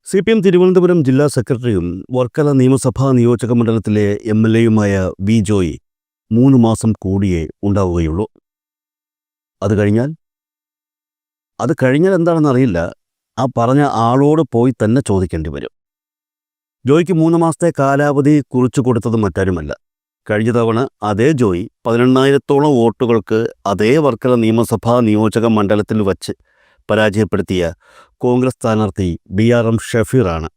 CPM Thiruvananthapuram ജില്ലാ സെക്രട്ടറിയും വർക്കല നിയമസഭാ നിയോജക മണ്ഡലത്തിലെ MLA-യുമായ വി ജോയ് 3 മാസം കൂടിയേ ഉണ്ടാവുകയുള്ളൂ. അത് കഴിഞ്ഞാൽ എന്താണെന്നറിയില്ല. ആ പറഞ്ഞ ആളോട് പോയി തന്നെ ചോദിക്കേണ്ടി വരും. ജോയ്ക്ക് 3 മാസത്തെ കാലാവധി കുറിച്ചു കൊടുത്തത് മറ്റാരുമല്ല. കഴിഞ്ഞ തവണ അതേ ജോയ് 18,000-ഓളം വോട്ടുകൾക്ക് അതേ വർക്കല നിയമസഭാ നിയോജക മണ്ഡലത്തിൽ വച്ച് പരാജയപ്പെടുത്തിയ കോൺഗ്രസ് സ്ഥാനാർത്ഥി BRM ഷഫീറാണ്.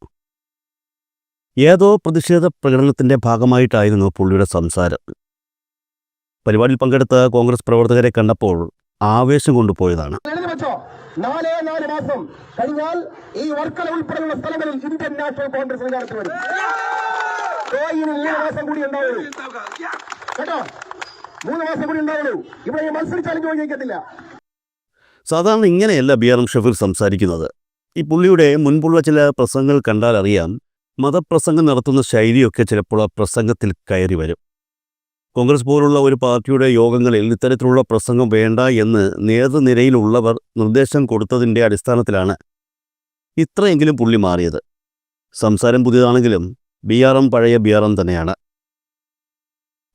ഏതോ പ്രതിഷേധ പ്രകടനത്തിന്റെ ഭാഗമായിട്ടായിരുന്നു പുള്ളിയുടെ സംസാരം. പരിപാടിയിൽ പങ്കെടുത്ത കോൺഗ്രസ് പ്രവർത്തകരെ കണ്ടപ്പോൾ ആവേശം കൊണ്ടുപോയതാണ്. 4 മാസം കഴിഞ്ഞാൽ ഈ വർക്കല ഉൾപ്പെടെയുള്ള സ്ഥലങ്ങളിൽ ഇന്ത്യൻ നാഷണൽ കോൺഗ്രസ് അധികാരത്തിൽ വരും. 3 മാസം കൂടി ഉണ്ടാവുള്ളൂ കേട്ടോ, 3 മാസം കൂടി ഉണ്ടാവുള്ളൂ. ഇവിടെ മത്സരിച്ചാലും ചോദിക്കത്തില്ല. സാധാരണ ഇങ്ങനെയല്ല BRM ഷഫീർ സംസാരിക്കുന്നത്. ഈ പുള്ളിയുടെ മുൻപുള്ള ചില പ്രസംഗങ്ങൾ കണ്ടാൽ അറിയാം, മതപ്രസംഗം നടത്തുന്ന ശൈലിയൊക്കെ ചിലപ്പോൾ ആ പ്രസംഗത്തിൽ കയറി വരും. കോൺഗ്രസ് പോലുള്ള ഒരു പാർട്ടിയുടെ യോഗങ്ങളിൽ ഇത്തരത്തിലുള്ള പ്രസംഗം വേണ്ട എന്ന് നേതൃനിരയിലുള്ളവർ നിർദ്ദേശം കൊടുത്തതിൻ്റെ അടിസ്ഥാനത്തിലാണ് ഇത്രയെങ്കിലും പുള്ളി മാറിയത്. സംസാരം പുതിയതാണെങ്കിലും BRM പഴയ BRM തന്നെയാണ്.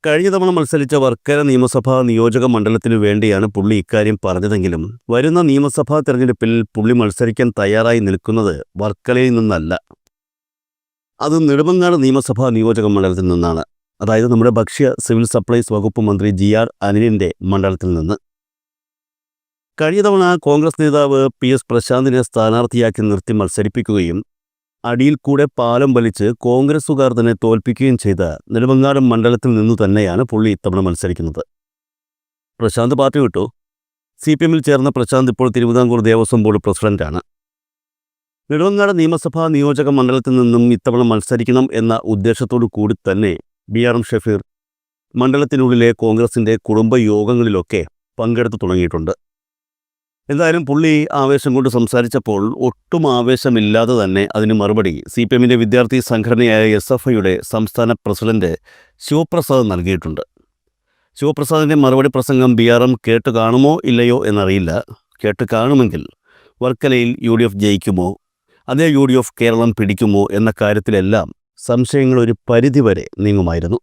കഴിഞ്ഞ തവണ മത്സരിച്ച വർക്കല നിയമസഭാ നിയോജക മണ്ഡലത്തിനു വേണ്ടിയാണ് പുള്ളി ഇക്കാര്യം പറഞ്ഞതെങ്കിലും വരുന്ന നിയമസഭാ തെരഞ്ഞെടുപ്പിൽ പുള്ളി മത്സരിക്കാൻ തയ്യാറായി നിൽക്കുന്നത് വർക്കലയിൽ നിന്നല്ല. അത് നെടുമങ്ങാട് നിയമസഭാ നിയോജക മണ്ഡലത്തിൽ നിന്നാണ്. അതായത് നമ്മുടെ ഭക്ഷ്യ സിവിൽ സപ്ലൈസ് വകുപ്പ് മന്ത്രി GR അനിലിൻ്റെ മണ്ഡലത്തിൽ നിന്ന്. കഴിഞ്ഞ തവണ കോൺഗ്രസ് നേതാവ് PS പ്രശാന്തിനെ സ്ഥാനാർത്ഥിയാക്കി നിർത്തി മത്സരിപ്പിക്കുകയും അടിയിൽ കൂടെ പാലം വലിച്ച് കോൺഗ്രസുകാർ തന്നെ തോൽപ്പിക്കുകയും ചെയ്ത നെടുമങ്ങാട് മണ്ഡലത്തിൽ നിന്നു തന്നെയാണ് പുള്ളി ഇത്തവണ മത്സരിക്കുന്നത്. പ്രശാന്ത് പാർട്ടി വിട്ടു. CPM-ൽ ചേർന്ന പ്രശാന്ത് ഇപ്പോൾ തിരുവിതാംകൂർ ദേവസ്വം ബോർഡ് പ്രസിഡന്റാണ്. നെടുമങ്ങാട് നിയമസഭാ നിയോജക മണ്ഡലത്തിൽ നിന്നും ഇത്തവണ മത്സരിക്കണം എന്ന ഉദ്ദേശത്തോടു കൂടി തന്നെ BRM ഷഫീർ മണ്ഡലത്തിനുള്ളിലെ കോൺഗ്രസിൻ്റെ കുടുംബയോഗങ്ങളിലൊക്കെ പങ്കെടുത്തു തുടങ്ങിയിട്ടുണ്ട്. എന്തായാലും പുള്ളി ആവേശം കൊണ്ട് സംസാരിച്ചപ്പോൾ ഒട്ടും ആവേശമില്ലാതെ തന്നെ അതിന് മറുപടി CPM-ൻ്റെ വിദ്യാർത്ഥി സംഘടനയായ SFI-യുടെ സംസ്ഥാന പ്രസിഡന്റ് ശിവപ്രസാദ് നൽകിയിട്ടുണ്ട്. ശിവപ്രസാദിൻ്റെ മറുപടി പ്രസംഗം BRM കേട്ട് കാണുമോ ഇല്ലയോ എന്നറിയില്ല. കേട്ട് കാണുമെങ്കിൽ വർക്കലയിൽ UDF ജയിക്കുമോ, അതേ UDF കേരളം പിടിക്കുമോ എന്ന കാര്യത്തിലെല്ലാം സംശയങ്ങൾ ഒരു പരിധിവരെ നീങ്ങുമായിരുന്നു.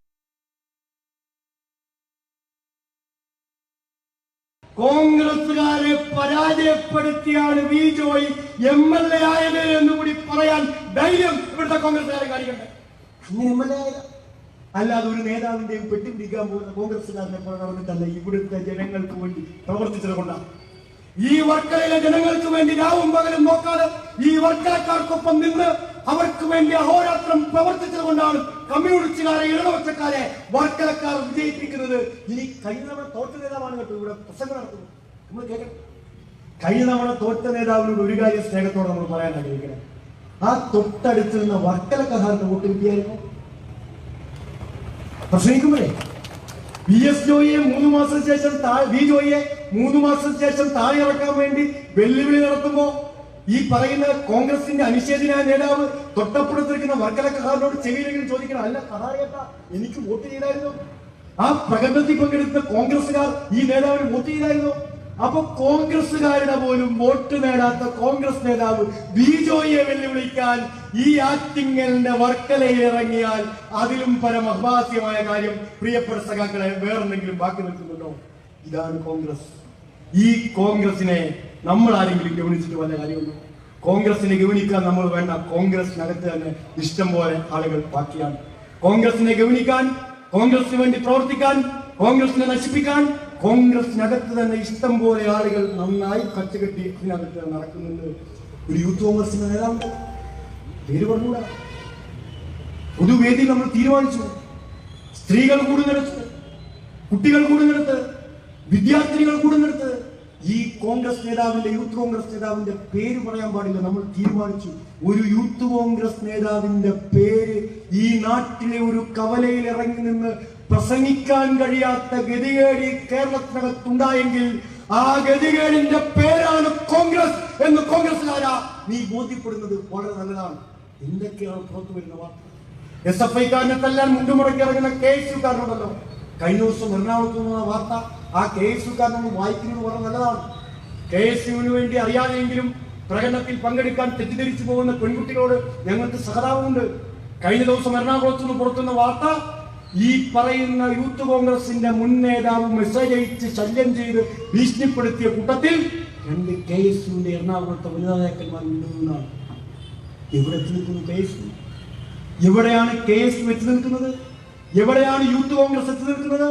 കോൺഗ്രസുകാരെ പരാജയപ്പെടുത്തിയാണ് വി ജോയ് MLA ആയത് എന്ന് കൂടി പറയാൻ ധൈര്യം ഇവിടുത്തെ കോൺഗ്രസുകാരെ കാണിക്കട്ടെ. അങ്ങനെ MLA ആയത് അല്ലാതെ ഒരു നേതാവിന്റെയും പെട്ടിപ്പിടിക്കാൻ പോകുന്ന കോൺഗ്രസുകാരനെ നടന്നിട്ടല്ല. ഇവിടുത്തെ ജനങ്ങൾക്ക് വേണ്ടി പ്രവർത്തിച്ചത് കൊണ്ടാണ്. ഈ വർക്കലയിലെ ജനങ്ങൾക്ക് വേണ്ടി രാവും പകലും നോക്കാതെ ഈ വർക്കലക്കാർക്കൊപ്പം നിന്ന് അവർക്ക് വേണ്ടി അഹോരാത്രം പ്രവർത്തിച്ചത് കൊണ്ടാണ് കമ്മ്യൂണിസ്റ്റുകാരെ ഇടതുപക്ഷക്കാരെ വർക്കലക്കാർ വിജയിപ്പിക്കുന്നത്. ഇനി കഴിഞ്ഞ തവണ തോറ്റ നേതാവാണ് കേട്ടോ ഇവിടെ പ്രസംഗം നടത്തുന്നത്. നമ്മൾ കേൾക്കണം. കഴിഞ്ഞ തവണ തോറ്റ നേതാവിനോട് ഒരു കാര്യം സ്നേഹത്തോടെ നമ്മൾ പറയാൻ ആഗ്രഹിക്കണം. ആ തൊട്ടടുത്ത് നിന്ന് വർക്കലക്കാരുടെ വോട്ട് കിട്ടിയായിരുന്നു. പ്രസംഗിക്കുമ്പോഴേ PS ജോയിയെ 3 മാസത്തിന് ശേഷം വി ജോയിയെ 3 മാസത്തിന് ശേഷം താഴെ ഇറക്കാൻ വേണ്ടി വെല്ലുവിളി നടത്തുമ്പോ ഈ പറയുന്ന കോൺഗ്രസിന്റെ അനിഷേധനായ നേതാവ് തൊട്ടപ്പുറത്തിരിക്കുന്ന വർക്കലക്കാരനോട് ചെവിയിലെങ്കിലും ചോദിക്കണം, അല്ല കഥാറിയേട്ടാ എനിക്ക് വോട്ട് ചെയ്തായിരുന്നു? ആ പ്രകടനത്തിൽ പങ്കെടുത്ത കോൺഗ്രസുകാർ ഈ നേതാവിന് വോട്ട് ചെയ്തായിരുന്നു? അപ്പൊ കോൺഗ്രസുകാരുടെ പോലും വോട്ട് നേടാത്ത കോൺഗ്രസ് നേതാവ് വി ജോയിയെ വെല്ലുവിളിക്കാൻ ഈ ആറ്റിങ്ങലിന്റെ വർക്കലയിൽ ഇറങ്ങിയാൽ അതിലും പരമഹാസ്യമായ കാര്യം പ്രിയപ്പെട്ട സഖാക്കളെ വേറെന്തെങ്കിലും ബാക്കി നിൽക്കുന്നുണ്ടോ? ഇതാണ് കോൺഗ്രസ്. ഈ കോൺഗ്രസിനെ നമ്മൾ ആരെങ്കിലും ഗവനിച്ചിട്ട് വല്ല കാര്യമുണ്ടോ? കോൺഗ്രസിനെ ഗവനിക്കാൻ നമ്മൾ വേണ്ട. കോൺഗ്രസിനകത്ത് തന്നെ ഇഷ്ടം പോലെ ആളുകൾ ബാക്കിയാണ്. കോൺഗ്രസിനെ ഗവനിക്കാൻ, കോൺഗ്രസിന് വേണ്ടി പ്രവർത്തിക്കാൻ, കോൺഗ്രസിനെ നശിപ്പിക്കാൻ കോൺഗ്രസിനകത്ത് തന്നെ ഇഷ്ടം പോലെ ആളുകൾ നന്നായി കച്ചുകെട്ടി അതിനകത്ത് നടക്കുന്നുണ്ട്. ഒരു യൂത്ത് കോൺഗ്രസിന്റെ നേതാവുണ്ട്, പേര് പറഞ്ഞുകൂടാ. പൊതുവേദി നമ്മൾ തീരുമാനിച്ചു. സ്ത്രീകൾ കൂടുന്നിടത്ത്, കുട്ടികൾ കൂടുന്നിടത്ത്, വിദ്യാർത്ഥിനികൾ കൂടുന്നിടത്ത് ഈ കോൺഗ്രസ് നേതാവിന്റെ, യൂത്ത് കോൺഗ്രസ് നേതാവിന്റെ പേര് പറയാൻ പാടില്ല. നമ്മൾ തീരുമാനിച്ചു ഒരു യൂത്ത് കോൺഗ്രസ് നേതാവിന്റെ പേര് ഈ നാട്ടിലെ ഒരു കവലയിൽ ഇറങ്ങി നിന്ന് പ്രസംഗിക്കാൻ കഴിയാത്ത ഗതികേട് കേരളത്തിനകത്തുണ്ടായെങ്കിൽ ആ ഗതികേടിന്റെ പേരാണ് കോൺഗ്രസ് എന്ന് കോൺഗ്രസ്സുകാരാ നീ ബോധ്യപ്പെടുന്നത് വളരെ നല്ലതാണ്. എന്തൊക്കെയാണ് പുറത്തു വരുന്ന വാർത്ത? SFI-കാരനെ തല്ലാൻ മുണ്ടുമുടക്കി ഇറങ്ങുന്ന KSU-കാരനുണ്ടല്ലോ. കഴിഞ്ഞ ദിവസം എറണാകുളത്ത് നിന്ന വാർത്ത ആ KSU-കാരനൊന്ന് വായിക്കുന്നത് വളരെ നല്ലതാണ്. KSU-വിന് വേണ്ടി അറിയാതെങ്കിലും പ്രകടനത്തിൽ പങ്കെടുക്കാൻ തെറ്റിദ്ധരിച്ചു പോകുന്ന പെൺകുട്ടികളോട് ഞങ്ങൾക്ക് സഹതാപമുണ്ട്. കഴിഞ്ഞ ദിവസം എറണാകുളത്ത് നിന്ന് പുറത്തുന്ന വാർത്ത, ഈ പറയുന്ന യൂത്ത് കോൺഗ്രസിന്റെ മുൻ നേതാവ് മെസ്സേജ് അയച്ച് ശല്യം ചെയ്ത് ഭീഷണിപ്പെടുത്തിയ കൂട്ടത്തിൽ 2 KSUവിന്റെ എറണാകുളത്തെ വനിതാ നേതാക്കന്മാർ ഉണ്ടെന്നാണ്. എവിടെ എത്തി നിൽക്കുന്നു KSU? എവിടെയാണ് KSU എത്തി നിൽക്കുന്നത്? എവിടെയാണ് യൂത്ത് കോൺഗ്രസ് എത്തി നിൽക്കുന്നത്?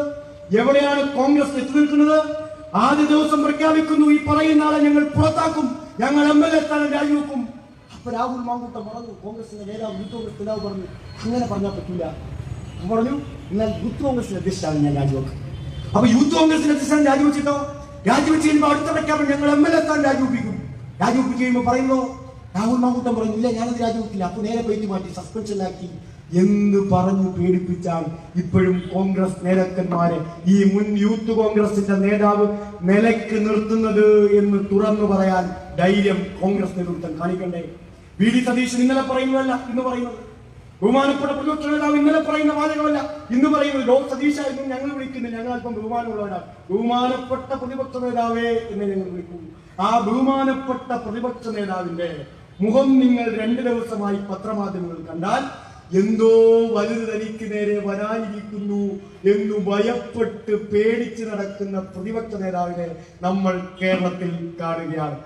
എവിടെയാണ് കോൺഗ്രസ് എത്തി നിൽക്കുന്നത്? ആദ്യ ദിവസം പ്രഖ്യാപിക്കുന്നു, ഈ പറയുന്ന ആളെ ഞങ്ങൾ പുറത്താക്കും, ഞങ്ങൾ MLA സ്ഥാനം രാജിവെക്കും. അപ്പൊ രാഹുൽ മാങ്കൂട്ടം പറഞ്ഞു, കോൺഗ്രസിന്റെ നേതാവ് യൂത്ത് കോൺഗ്രസ് നേതാവ് പറഞ്ഞു, അങ്ങനെ പറഞ്ഞാൽ പറ്റില്ല. പറഞ്ഞു, എന്നാൽ യൂത്ത് കോൺഗ്രസിന്റെ അധ്യക്ഷനാണ് ഞാൻ രാജിവെക്കും. അപ്പൊ യൂത്ത് കോൺഗ്രസിന്റെ അധ്യക്ഷൻ രാജിവെച്ചിട്ടോ? രാജിവെച്ച് കഴിയുമ്പോൾ അടുത്ത പ്രഖ്യാപനം ഞങ്ങൾ MLA സ്ഥാനം രാജിവെപ്പിക്കും. രാജിവെപ്പിച്ച് കഴിയുമ്പോൾ പറയുന്നു, രാഹുൽ മാങ്കൂട്ടം പറഞ്ഞു, ഇല്ല ഞാനത് രാജിവെക്കില്ല, അപ്പൊ നേരെ പേറ്റി മാറ്റി സസ്പെൻഷനിലാക്കി എന്ന് പറഞ്ഞു പേടിപ്പിച്ചാൽ ഇപ്പോഴും കോൺഗ്രസ് നേതാക്കന്മാരെ ഈ മുൻ യൂത്ത് കോൺഗ്രസിന്റെ നേതാവ് നിലയ്ക്ക് നിർത്തുന്നത് എന്ന് തുറന്നു പറയാൻ ധൈര്യം കോൺഗ്രസ് നേതൃത്വം കാണിക്കണ്ടേ? VD സതീശൻ ഇന്നലെ പറയുന്നതല്ല ഇന്ന് പറയുന്നത്. ബഹുമാനപ്പെട്ട പ്രതിപക്ഷ നേതാവ് ഇന്നലെ പറയുന്ന വാചകമല്ല ഇന്ന് പറയുന്നത്. സതീശായിരുന്നു ഞങ്ങൾ വിളിക്കുന്നത്, ഞങ്ങൾ അല്പം ബഹുമാനമുള്ളവരാണ്. ബഹുമാനപ്പെട്ട പ്രതിപക്ഷ നേതാവേ എന്ന് ഞങ്ങൾ വിളിക്കുന്നു. ആ ബഹുമാനപ്പെട്ട പ്രതിപക്ഷ നേതാവിന്റെ മുഖം നിങ്ങൾ 2 ദിവസമായി പത്രമാധ്യമങ്ങൾ കണ്ടാൽ എന്തോ വലുത് തനിക്ക് നേരെ വരാനിരിക്കുന്നു എന്നു ഭയപ്പെട്ട് പേടിച്ച് നടക്കുന്ന പ്രതിപക്ഷ നേതാവിനെ നമ്മൾ കേരളത്തിൽ കാണുകയാണ്.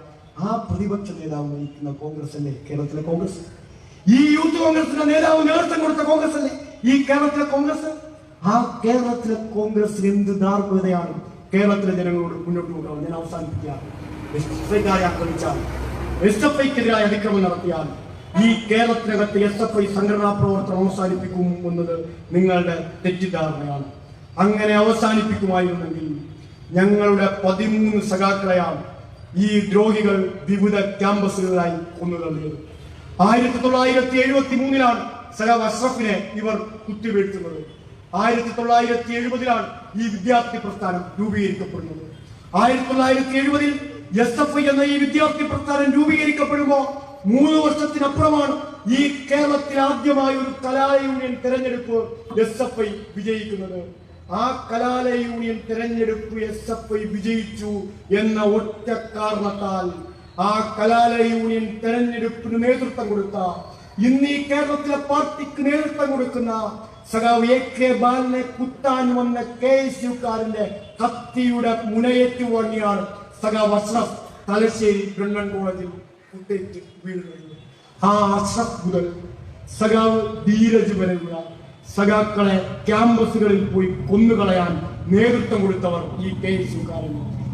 ആ പ്രതിപക്ഷ നേതാവ് നയിക്കുന്ന കോൺഗ്രസ് അല്ലേ കേരളത്തിലെ കോൺഗ്രസ്? ഈ യൂത്ത് കോൺഗ്രസിന്റെ നേതാവ് നേതൃത്വം കൊടുത്ത കോൺഗ്രസ് അല്ലേ ഈ കേരളത്തിലെ കോൺഗ്രസ്? ആ കേരളത്തിലെ കോൺഗ്രസിന് എന്ത് ധാർമ്മികതയാണ് കേരളത്തിലെ ജനങ്ങളോട് മുന്നോട്ട് കൊണ്ടുപോകാൻ? ഞാൻ അവസാനിപ്പിക്കുകയാണ്. ആക്രമിച്ചാൽ, SFIക്കെതിരായ അതിക്രമം നടത്തിയാൽ ഈ കേരളത്തിനകത്ത് SFI സംഘടനാ പ്രവർത്തനം അവസാനിപ്പിക്കും എന്നത് നിങ്ങളുടെ തെറ്റിദ്ധാരണയാണ്. അങ്ങനെ അവസാനിപ്പിക്കുമായിരുന്നെങ്കിൽ ഞങ്ങളുടെ 13 സഖാക്കളെയാണ് ഈ ദ്രോഹികൾ വിവിധ ക്യാമ്പസുകളിലായി കൊന്നുതള്ളിയത്. 1973 സഖാവ് അഷ്റഫിനെ ഇവർ കുത്തിവീഴ്ത്തുന്നത്. 1970 ഈ വിദ്യാർത്ഥി പ്രസ്ഥാനം രൂപീകരിക്കപ്പെടുന്നത്. 1970 SFI എന്ന ഈ വിദ്യാർത്ഥി പ്രസ്ഥാനം രൂപീകരിക്കപ്പെടുമ്പോൾ 3 വർഷത്തിനപ്പുറമാണ് ഈ കേരളത്തിൽ ആദ്യമായി ഒരു കലാലയ യൂണിയൻ തെരഞ്ഞെടുപ്പ് SFI വിജയിക്കുന്നത്. ആ കലാലയ യൂണിയൻ തെരഞ്ഞെടുപ്പ് SFI വിജയിച്ചു എന്ന ഒറ്റ കാരണത്താൽ ആ കലാലയ യൂണിയൻ തെരഞ്ഞെടുപ്പിന് നേതൃത്വം കൊടുത്ത, ഇന്ന് ഈ കേരളത്തിലെ പാർട്ടിക്ക് നേതൃത്വം കൊടുക്കുന്ന സഖാവ് AK ബാലനെ കുത്താൻ വന്ന KSUക്കാരന്റെ കത്തിയുടെ മുനയേറ്റു വാങ്ങിയാണ് സഖാവ് അഷ്റഫ് തലശ്ശേരി ബ്രണ്ണൻ കോളേജിൽ കുത്തേറ്റ് വീഴുന്നത്. ആ അഷ്റഫ് മുതൽ സഖാവ് ധീരജ് വരെയുള്ള സഖാക്കളെ ക്യാമ്പസുകളിൽ പോയി കൊന്നുകളയാൻ നേതൃത്വം കൊടുത്തവർ ഈ KSUക്കാരൻ.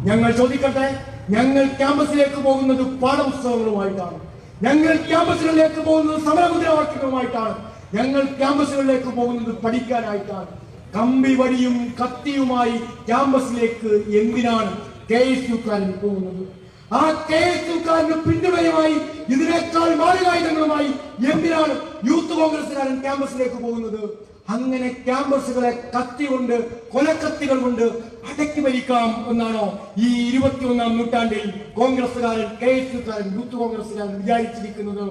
ഞങ്ങൾ ചോദിക്കട്ടെ, ഞങ്ങൾ ക്യാമ്പസിലേക്ക് പോകുന്നത് പാഠപുസ്തകങ്ങളുമായിട്ടാണ്, ഞങ്ങൾ ക്യാമ്പസുകളിലേക്ക് പോകുന്നത് സമരമുദ്രാവാക്യങ്ങളുമായിട്ടാണ്, ഞങ്ങൾ ക്യാമ്പസുകളിലേക്ക് പോകുന്നത് പഠിക്കാനായിട്ടാണ്. കമ്പി വടിയും കത്തിയുമായി ക്യാമ്പസിലേക്ക് എന്തിനാണ് KSUക്കാരൻ പോകുന്നത്? ആ KSUക്കാരന് പിന്തുണയുമായി ഇതിനേക്കാൾ മാരകായുധങ്ങളുമായി എന്തിനാണ് യൂത്ത് കോൺഗ്രസുകാരൻ ക്യാമ്പസിലേക്ക് പോകുന്നത്? അങ്ങനെ ക്യാമ്പസുകളെ കത്തി കൊണ്ട്, കൊലക്കത്തികൾ കൊണ്ട് അടക്കി ഭരിക്കാം എന്നാണോ ഈ 21ാം നൂറ്റാണ്ടിൽ കോൺഗ്രസുകാരൻ, KSUക്കാരൻ, യൂത്ത് കോൺഗ്രസുകാരൻ വിചാരിച്ചിരിക്കുന്നത്?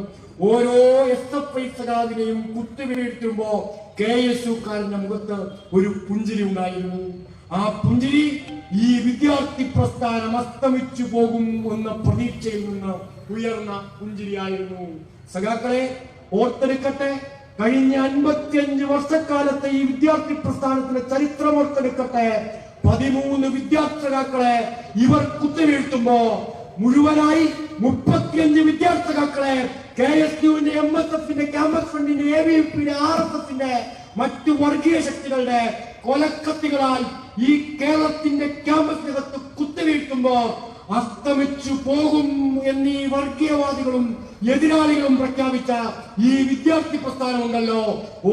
ഓരോ SFI സഖാവിനെയും കുത്തിവീഴ്ത്തുമ്പോ KSUക്കാരന്റെ മുഖത്ത് ഒരു പുഞ്ചിരി ഉണ്ടായിരുന്നു. ആ പുഞ്ചിരി ഈ വിദ്യാർത്ഥി പ്രസ്ഥാനം അസ്തമിച്ചു പോകും എന്ന പ്രതീക്ഷയിൽ നിന്ന് ഉയർന്ന പുഞ്ചിരിയായിരുന്നു. സഖാക്കളെ ഓർത്തെടുക്കട്ടെ, കഴിഞ്ഞ 55 വർഷക്കാലത്തെ ഈ വിദ്യാർത്ഥി പ്രസ്ഥാനത്തിന്റെ ചരിത്രം ഓർത്തെടുക്കട്ടെ. 13 വിദ്യാർത്ഥി സഖാക്കളെ ഇവർ കുത്തിവീഴ്ത്തുമ്പോ മുഴുവനായി 35 വിദ്യാർത്ഥി സഖാക്കളെ KSUവിന്റെ, MSFന്റെ, ക്യാമ്പസ് ഫ്രണ്ടിന്റെ, AVPന്റെ, RSSന്റെ മറ്റു വർഗീയ ശക്തികളുടെ കൊലക്കത്തികളാൽ ഈ കേരളത്തിന്റെ ക്യാമ്പസിനകത്ത് കുത്തിവീഴ്ത്തുമ്പോ അസ്തമിച്ചു പോകും എന്നീ വർഗീയവാദികളും എതിരാളികളും പ്രഖ്യാപിച്ച ഈ വിദ്യാർത്ഥി പ്രസ്ഥാനമുണ്ടല്ലോ,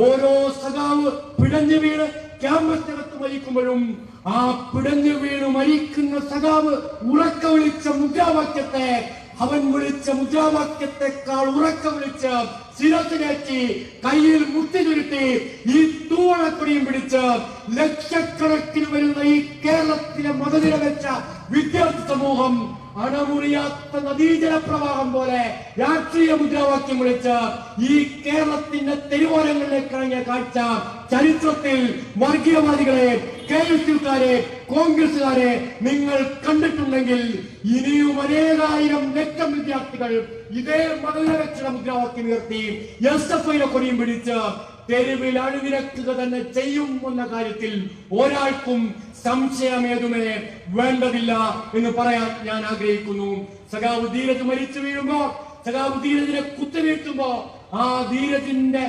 ഓരോ സഖാവ് പിടഞ്ഞു വീണ് ക്യാമ്പസിനകത്ത് മരിക്കുമ്പോഴും ആ പിടഞ്ഞു വീണ് മരിക്കുന്ന സഖാവ് ഉറക്ക വിളിച്ച മുദ്രാവാക്യത്തെ, അവൻ വിളിച്ച മുദ്രാവാക്യത്തെക്കാൾ ഉറക്ക വിളിച്ച് ശിരസിലേറ്റി കയ്യിൽ മുത്തി ചുരുട്ടി ഈ തൂവണക്കൊടിയും പിടിച്ച് ലക്ഷക്കണക്കിന് വരുന്ന ഈ കേരളത്തിലെ മതനിരപേക്ഷ വിദ്യാർത്ഥി സമൂഹം അണമുറിയാത്ത നദീജല പ്രവാഹം പോലെ രാഷ്ട്രീയ മുദ്രാവാക്യം വിളിച്ച് ഈ കേരളത്തിന്റെ തെരുവോരങ്ങളിലേക്ക് ഇറങ്ങിയ കാഴ്ച ചരിത്രത്തിൽ വർഗീയവാദികളെ, KSUക്കാരെ, കോൺഗ്രസുകാരെ നിങ്ങൾ കണ്ടിട്ടുണ്ടെങ്കിൽ ഇനിയും അനേകായിരം ലക്ഷം വിദ്യാർത്ഥികൾ ഇതേ മതനിരപേക്ഷ മുദ്രാവാക്യം ഉയർത്തി SFIയുടെ കൊടിയും പിടിച്ച് തെരുവിൽ അണിനിരക്കുക തന്നെ ചെയ്യും എന്ന കാര്യത്തിൽ ഒരാൾക്കും സംശയമേതുമേ വേണ്ടതില്ല എന്ന് പറയാൻ ഞാൻ ആഗ്രഹിക്കുന്നു. സഖാവ് ധീരജ് മരിച്ചു വീഴുമ്പോ, സഖാവ് ധീരജിനെ കുത്തിവീഴ്ത്തുമ്പോ ആ ധീരജിന്റെ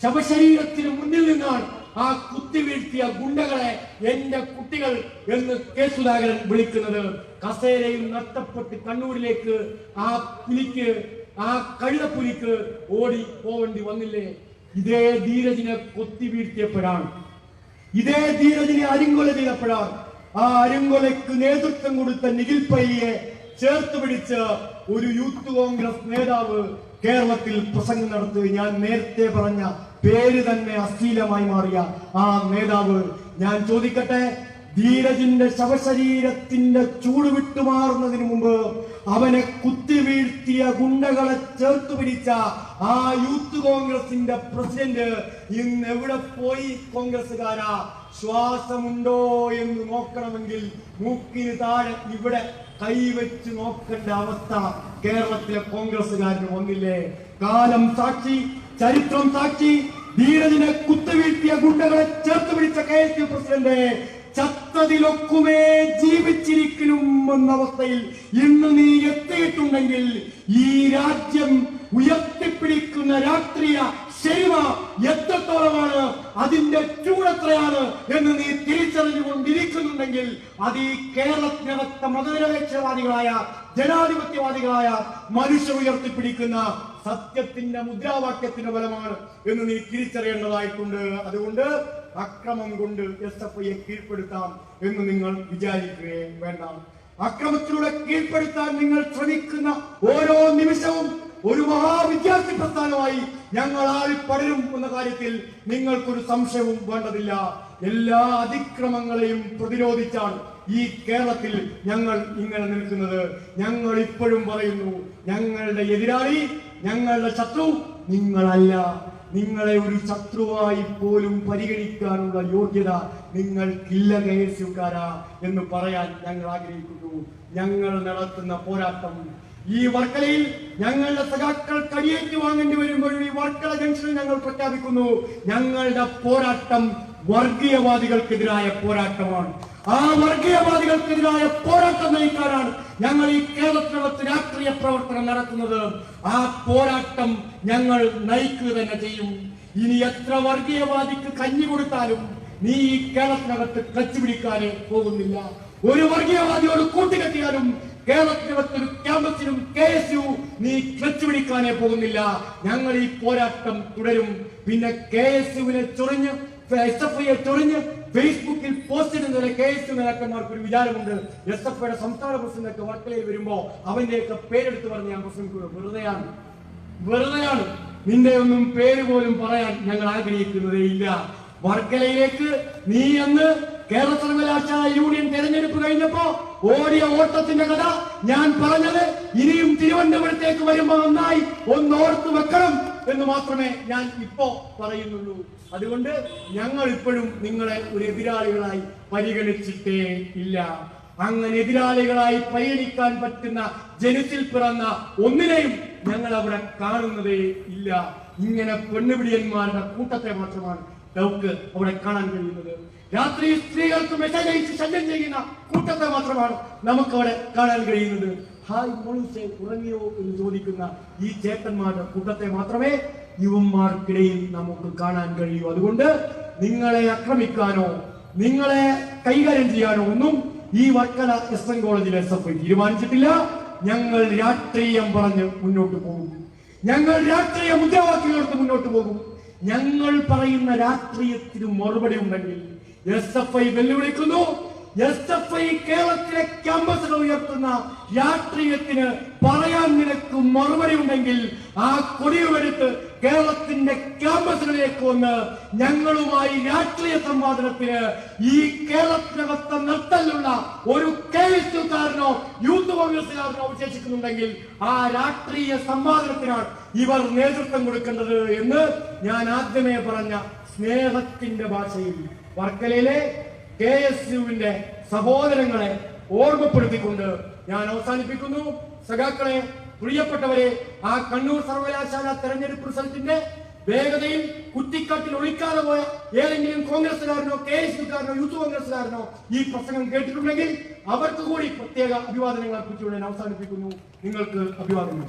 ശവശരീരത്തിന് മുന്നിൽ നിന്നാണ് ആ കുത്തിവീഴ്ത്തിയ ഗുണ്ടകളെ എന്റെ കുട്ടികൾ എന്ന് കെ സുധാകരൻ വിളിക്കുന്നത്. കസേരയും നഷ്ടപ്പെട്ട് കണ്ണൂരിലേക്ക് ആ കഴുതപ്പുലിക്ക് ഓടി പോവേണ്ടി വന്നില്ലേ? ഇതേ ധീരജിനെ കൊത്തി വീഴ്ത്തിയപ്പോഴാണ്, ഇതേ ധീരജിനെ അരിങ്കൊല ചെയ്തപ്പോഴാണ് ആ അരിങ്കൊലയ്ക്ക് നേതൃത്വം കൊടുത്ത നിഖിൽ പയ്യെ ചേർത്ത് പിടിച്ച് ഒരു യൂത്ത് കോൺഗ്രസ് നേതാവ് കേരളത്തിൽ പ്രസംഗം നടത്തുക. ഞാൻ നേരത്തെ പറഞ്ഞ പേര് തന്നെ അശ്ലീലമായി മാറിയ ആ നേതാവ്. ഞാൻ ചോദിക്കട്ടെ, ധീരജിന്റെ ശവശരീരത്തിന്റെ ചൂട് വിട്ടുമാറുന്നതിന് മുമ്പ് അവനെ കുത്തിവീഴ്ത്തിയ ഗുണ്ടകളെ ചേർത്ത് പിടിച്ച ആ യൂത്ത് കോൺഗ്രസിന്റെ പ്രസിഡന്റ് ഇന്ന് എവിടെ പോയി? കോൺഗ്രസുകാരാ, ശ്വാസമുണ്ടോ എന്ന് നോക്കണമെങ്കിൽ മൂക്കിന് താഴെ ഇവിടെ കൈവച്ച് നോക്കേണ്ട അവസ്ഥ കേരളത്തിലെ കോൺഗ്രസുകാരന് വന്നില്ലേ? കാലം സാക്ഷി, ചരിത്രം സാക്ഷി. ധീരജിനെ കുത്തിവീഴ്ത്തിയ ഗുണ്ടകളെ ചേർത്ത് പിടിച്ച KSU പ്രസിഡന്റ് ചത്തതിലൊക്കുമേ ജീവിച്ചിരിക്കണം എന്ന അവസ്ഥയിൽ ഇന്ന് നീ എത്തിയിട്ടുണ്ടെങ്കിൽ ഈ രാജ്യം ഉയർത്തിപ്പിടിക്കുന്ന രാഷ്ട്രീയ ശരിമ എത്രത്തോളമാണ്, അതിന്റെ ചൂടെത്രയാണ് എന്ന് നീ തിരിച്ചറിഞ്ഞുകൊണ്ടിരിക്കുന്നുണ്ടെങ്കിൽ അത് ഈ കേരളത്തിനകത്തെ മതനിരപേക്ഷവാദികളായ, ജനാധിപത്യവാദികളായ മനുഷ്യർ ഉയർത്തിപ്പിടിക്കുന്ന സത്യത്തിന്റെ മുദ്രാവാക്യത്തിന്റെ ഫലമാണ് എന്ന് നീ തിരിച്ചറിയേണ്ടതായിട്ടുണ്ട്. അതുകൊണ്ട് അക്രമം കൊണ്ട് SFIയെ കീഴ്പ്പെടുത്താം എന്ന് നിങ്ങൾ വിചാരിക്കുകയും വേണ്ട. അക്രമത്തിലൂടെ കീഴ്പ്പെടുത്താൻ നിങ്ങൾ ശ്രമിക്കുന്ന ഓരോ നിമിഷവും ഒരു മഹാവിദ്യാർത്ഥി പ്രസ്ഥാനമായി ഞങ്ങൾ പടരും എന്ന കാര്യത്തിൽ നിങ്ങൾക്കൊരു സംശയവും വേണ്ടതില്ല. എല്ലാ അതിക്രമങ്ങളെയും പ്രതിരോധിച്ചാണ് ഈ കേരളത്തിൽ ഞങ്ങൾ ഇങ്ങനെ നിൽക്കുന്നത്. ഞങ്ങൾ ഇപ്പോഴും പറയുന്നു, ഞങ്ങളുടെ എതിരാളി, ഞങ്ങളുടെ ശത്രു നിങ്ങളല്ല. നിങ്ങളെ ഒരു ശത്രുവായി പോലും പരിഗണിക്കാനുള്ള യോഗ്യത നിങ്ങൾക്കില്ല KSUക്കാരാ എന്ന് പറയാൻ ഞങ്ങൾ ആഗ്രഹിക്കുന്നു. ഞങ്ങൾ നടത്തുന്ന പോരാട്ടം ഈ വർക്കലയിൽ ഞങ്ങളുടെ സഖാക്കൾ കടിയേറ്റ് വാങ്ങേണ്ടി വരുമ്പോഴും ഈ വർക്കല ജംഗ്ഷനിൽ ഞങ്ങൾ പ്രഖ്യാപിക്കുന്നു, ഞങ്ങളുടെ പോരാട്ടം വർഗീയവാദികൾക്കെതിരായ പോരാട്ടമാണ്. ആ വർഗീയവാദികൾക്കെതിരായ പോരാട്ടം നയിക്കാനാണ് ഞങ്ങൾ ഈ കേരളത്തിനകത്ത് രാഷ്ട്രീയ പ്രവർത്തനം നടത്തുന്നത്. ആ പോരാട്ടം ഞങ്ങൾ നയിക്കുക തന്നെ ചെയ്യും. ഇനി എത്ര വർഗീയവാദിക്ക് കഞ്ഞി കൊടുത്താലും നീ ഈ കേരളത്തിനകത്ത് ക്ലച്ച് പിടിക്കാനേ പോകുന്നില്ല. ഒരു വർഗീയവാദിയോട് കൂട്ടുകെട്ടിയാലും കേരളത്തിനകത്തൊരു ക്യാമ്പസിനും KSU നീ ക്ലച്ച് പിടിക്കാനേ പോകുന്നില്ല. ഞങ്ങൾ ഈ പോരാട്ടം തുടരും. പിന്നെ KSUവിനെ ചൊറിഞ്ഞ്, SFIയെ ചൊറിഞ്ഞ് ഫേസ്ബുക്കിൽ പോസ്റ്റ് ഇടുന്ന KSU നേതാക്കന്മാർക്ക് ഒരു വിചാരമുണ്ട്, SFIയുടെ സംസ്ഥാന പ്രസിഡന്റ് വർക്കലയിൽ വരുമ്പോ അവന്റെയൊക്കെ പേരെടുത്ത് പറഞ്ഞ് ഞാൻ പ്രസംഗിക്കുക. വെറുതെയാണ്. നിന്റെ ഒന്നും പേര് പോലും പറയാൻ ഞങ്ങൾ ആഗ്രഹിക്കുന്നതേ ഇല്ല. വർക്കലയിലേക്ക് നീ അന്ന് കേരള സർവകലാശാല യൂണിയൻ തെരഞ്ഞെടുപ്പ് കഴിഞ്ഞപ്പോ ഓടിയ ഓട്ടത്തിന്റെ കഥ ഞാൻ പറഞ്ഞത് ഇനിയും തിരുവനന്തപുരത്തേക്ക് വരുമ്പോ നന്നായി ഒന്നോർത്ത് വെക്കണം എന്ന് മാത്രമേ ഞാൻ ഇപ്പോ പറയുന്നുള്ളൂ. അതുകൊണ്ട് ഞങ്ങൾ ഇപ്പോഴും നിങ്ങളെ ഒരു എതിരാളികളായി പരിഗണിച്ചിട്ടേ ഇല്ല. അങ്ങനെ എതിരാളികളായി പരിഗണിക്കാൻ പറ്റുന്ന ജനത്തിൽ പിറന്ന ഒന്നിനെയും ഞങ്ങൾ അവിടെ കാണുന്നതേ ഇല്ല. ഇങ്ങനെ പെണ്ണുപിടിയന്മാരുടെ കൂട്ടത്തെ മാത്രമാണ് നമുക്ക് അവിടെ കാണാൻ കഴിയുന്നത്. രാത്രി സ്ത്രീകൾക്ക് മെസ്സേജ് അയച്ച് ശല്യം ചെയ്യുന്ന കൂട്ടത്തെ മാത്രമാണ് നമുക്ക് അവിടെ കാണാൻ കഴിയുന്നത്. ഹായ് മോളൂസെ ഉറങ്ങിയോ എന്ന് ചോദിക്കുന്ന ഈ ചേട്ടന്മാരുടെ കൂട്ടത്തെ മാത്രമേ യുവന്മാർക്കിടയിൽ നമുക്ക് കാണാൻ കഴിയൂ. അതുകൊണ്ട് നിങ്ങളെ ആക്രമിക്കാനോ നിങ്ങളെ കൈകാര്യം ചെയ്യാനോ ഒന്നും ഈ വർക്കല SN കോളേജിലെ SFI തീരുമാനിച്ചിട്ടില്ല. ഞങ്ങൾ രാഷ്ട്രീയം പറഞ്ഞ് മുന്നോട്ട് പോകും. ഞങ്ങൾ രാഷ്ട്രീയ മുദ്രാവാക്യങ്ങൾക്ക് മുന്നോട്ട് പോകും. ഞങ്ങൾ പറയുന്ന രാഷ്ട്രീയത്തിന് മറുപടി ഉണ്ടെങ്കിൽ SFI വെല്ലുവിളിക്കുന്നു. SFI കേരളത്തിലെ ക്യാമ്പസുകൾ ഉയർത്തുന്ന രാഷ്ട്രീയത്തിന് പറയാൻ നിനക്ക് മറുപടി ഉണ്ടെങ്കിൽ ആ കൊടിയുമെടുത്ത് കേരളത്തിന്റെ ക്യാമ്പസുകളിലേക്ക് വന്ന് ഞങ്ങളുമായി രാഷ്ട്രീയ സംവാദനത്തിന് ഈ കേരളത്തിനകത്ത് നിർത്തലുള്ള ഒരു KSUകാരനോ യൂത്ത് കോൺഗ്രസുകാരനോ അവശേഷിക്കുന്നുണ്ടെങ്കിൽ ആ രാഷ്ട്രീയ സംവാദനത്തിനാണ് ഇവർ നേതൃത്വം കൊടുക്കേണ്ടത് എന്ന് ഞാൻ ആദ്യമേ പറഞ്ഞ സ്നേഹത്തിന്റെ ഭാഷയിൽ വർക്കലയിലെ KSUവിന്റെ സഹോദരങ്ങളെ ഓർമ്മപ്പെടുത്തിക്കൊണ്ട് ഞാൻ അവസാനിപ്പിക്കുന്നു. സഖാക്കളെ, പ്രിയപ്പെട്ടവരെ, ആ കണ്ണൂർ സർവകലാശാല തെരഞ്ഞെടുപ്പ് റിസൾട്ടിന്റെ വേഗതയിൽ കുറ്റിക്കാട്ടിൽ ഒഴിക്കാതെ പോയ ഏതെങ്കിലും കോൺഗ്രസുകാരനോ KSUകാരനോ യൂത്ത് കോൺഗ്രസുകാരനോ ഈ പ്രസംഗം കേട്ടിട്ടുണ്ടെങ്കിൽ അവർക്ക് കൂടി പ്രത്യേക അഭിവാദനങ്ങൾ അർപ്പിച്ചുകൊണ്ട് ഞാൻ അവസാനിപ്പിക്കുന്നു. നിങ്ങൾക്ക് അഭിവാദനങ്ങൾ.